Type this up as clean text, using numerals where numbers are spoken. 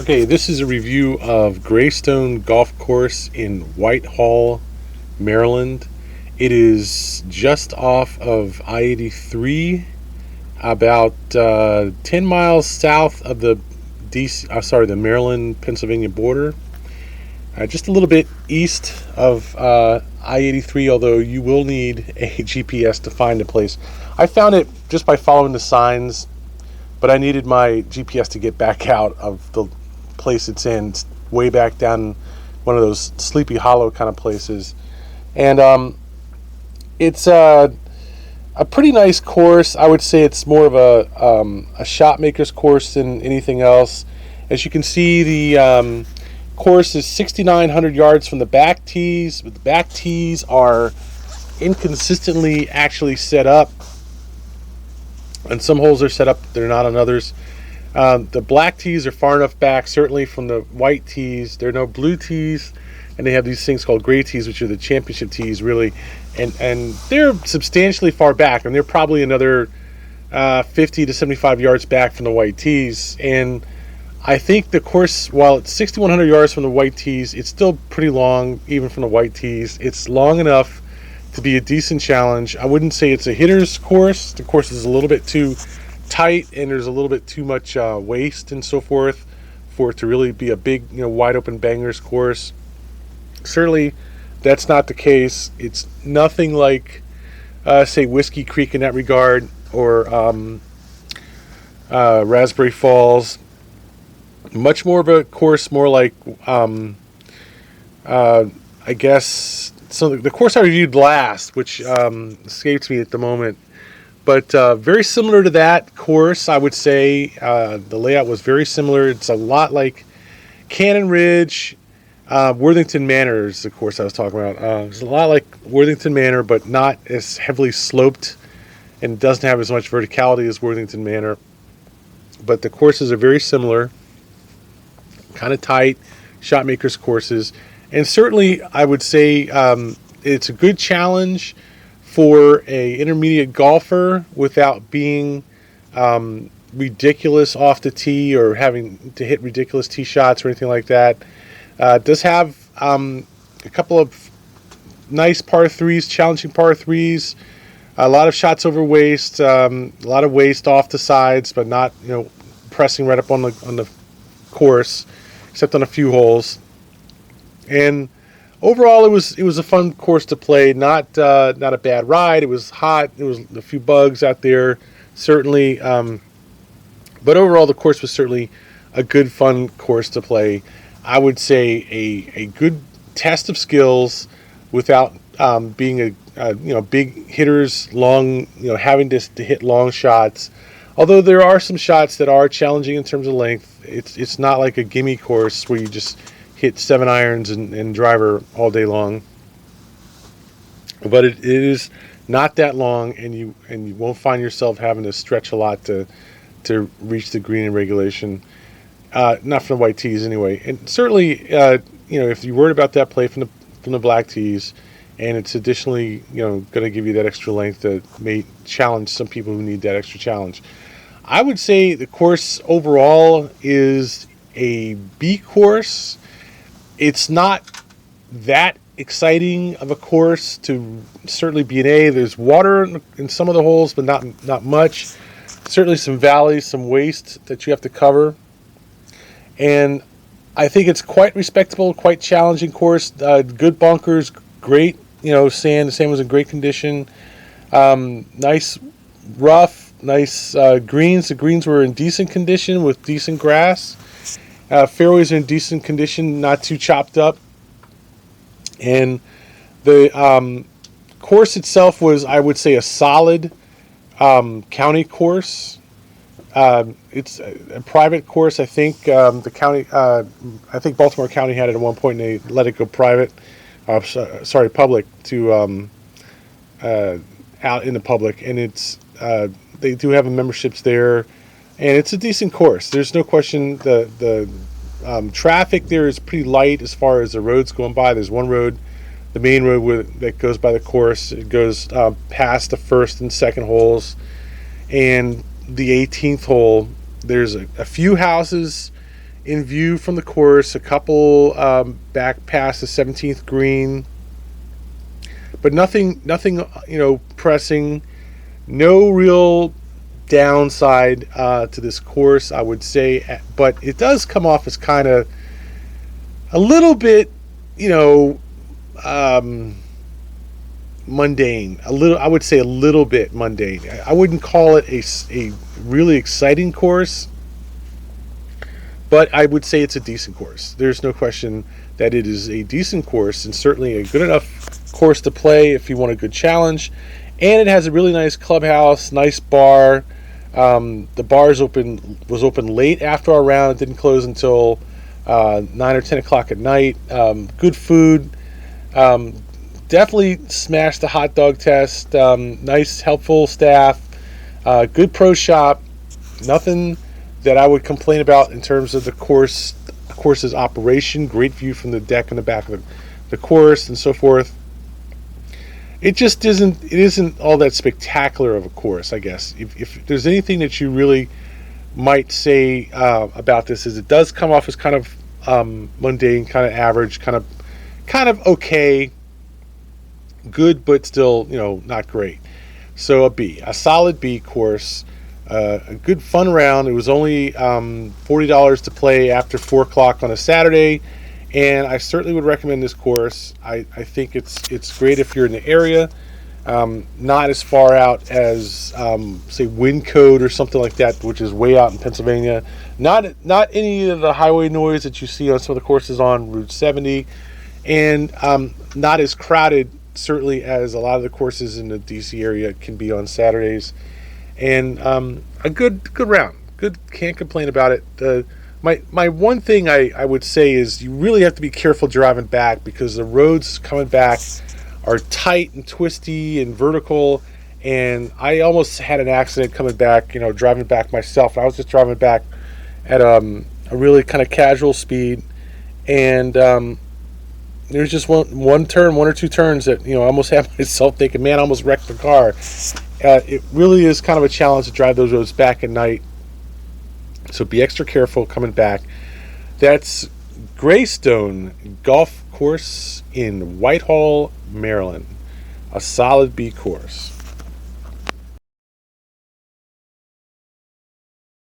Okay, this is a review of Greystone Golf Course in Whitehall, Maryland. It is just off of I-83, about 10 miles south of the the Maryland-Pennsylvania border. Just a little bit east of I-83, although you will need a GPS to find the place. I found it just by following the signs, but I needed my GPS to get back out of the place it's in. It's way back down one of those Sleepy Hollow kind of places. And it's a pretty nice course. I would say it's more of a shot maker's course than anything else. As you can see, the course is 6,900 yards from the back tees, but the back tees are inconsistently actually set up. On some holes they're set up, they're not on others. The black tees are far enough back, certainly from the white tees. There are no blue tees, and they have these things called gray tees, which are the championship tees, really. And they're substantially far back, and they're probably another 50 to 75 yards back from the white tees. And I think the course, while it's 6,100 yards from the white tees, it's still pretty long, even from the white tees. It's long enough to be a decent challenge. I wouldn't say it's a hitter's course. The course is a little bit too tight, and there's a little bit too much waste and so forth for it to really be a big, wide open bangers course. Certainly, that's not the case. It's nothing like, say, Whiskey Creek in that regard, or Raspberry Falls. Much more of a course, more like, I guess. So the course I reviewed last, which escapes me at the moment, but very similar to that course, I would say. The layout was very similar. It's a lot like Cannon Ridge. Worthington Manor is the course I was talking about. It's a lot like Worthington Manor, but not as heavily sloped, and doesn't have as much verticality as Worthington Manor. But the courses are very similar, kind of tight, shot makers courses. And certainly, I would say it's a good challenge for a intermediate golfer without being ridiculous off the tee or having to hit ridiculous tee shots or anything like that. It does have a couple of nice par threes, challenging par threes. A lot of shots over waist, a lot of waist off the sides, but not pressing right up on the course, except on a few holes. And overall, it was a fun course to play. Not a bad ride. It was hot. There was a few bugs out there, certainly. But overall, the course was certainly a good, fun course to play. I would say a good test of skills without being a big hitters, long, having to hit long shots. Although there are some shots that are challenging in terms of length. It's not like a gimmie course where you just hit 7 irons and driver all day long. But it is not that long, and you won't find yourself having to stretch a lot to reach the green in regulation. Not from the white tees anyway. And certainly, if you're worried about that play from the black tees, and it's additionally going to give you that extra length that may challenge some people who need that extra challenge. I would say the course overall is a B course. It's not that exciting of a course to certainly be an A. There's water in some of the holes, but not much. Certainly some valleys, some waste that you have to cover. And I think it's quite respectable, quite challenging course. Good bunkers, great, sand. The sand was in great condition. Nice rough, nice greens. The greens were in decent condition with decent grass. Fairways are in decent condition, not too chopped up. And the course itself was, I would say, a solid county course. It's a private course. I think the county, I think Baltimore County had it at one point, and they let it go private. Public to out in the public, and it's they do have memberships there. And it's a decent course. There's no question. The traffic there is pretty light as far as the roads going by. There's one road, the main road that goes by the course. It goes past the first and second holes, and the 18th hole. There's a few houses in view from the course, a couple back past the 17th green, but nothing, pressing. No real downside to this course, I would say, but it does come off as kind of a little bit, mundane. I would say a little bit mundane. I wouldn't call it a really exciting course, but I would say it's a decent course. There's no question that it is a decent course, and certainly a good enough course to play if you want a good challenge. And it has a really nice clubhouse, nice bar. The bar was open late after our round. It didn't close until 9 or 10 o'clock at night. Good food. Definitely smashed the hot dog test. Nice, helpful staff. Good pro shop. Nothing that I would complain about in terms of the course's operation. Great view from the deck in the back of the course and so forth. It just isn't all that spectacular of a course, I guess. If there's anything that you really might say about this, is it does come off as kind of mundane, kind of average, kind of okay, good, but still, not great. So a solid B course. A good fun round. It was only $40 to play after 4 o'clock on a Saturday, and I certainly would recommend this course. I think it's great if you're in the area, not as far out as say Windcode or something like that, which is way out in Pennsylvania. Not any of the highway noise that you see on some of the courses on Route 70, and not as crowded certainly as a lot of the courses in the DC area can be on Saturdays. And a good round. Good, can't complain about it. My one thing I would say is you really have to be careful driving back, because the roads coming back are tight and twisty and vertical. And I almost had an accident coming back, driving back myself. I was just driving back at a really kind of casual speed, and there's just one turn, one or two turns that I almost had myself thinking, man, I almost wrecked the car. It really is kind of a challenge to drive those roads back at night, so be extra careful coming back. That's Greystone Golf Course in Whitehall, Maryland. A solid B course.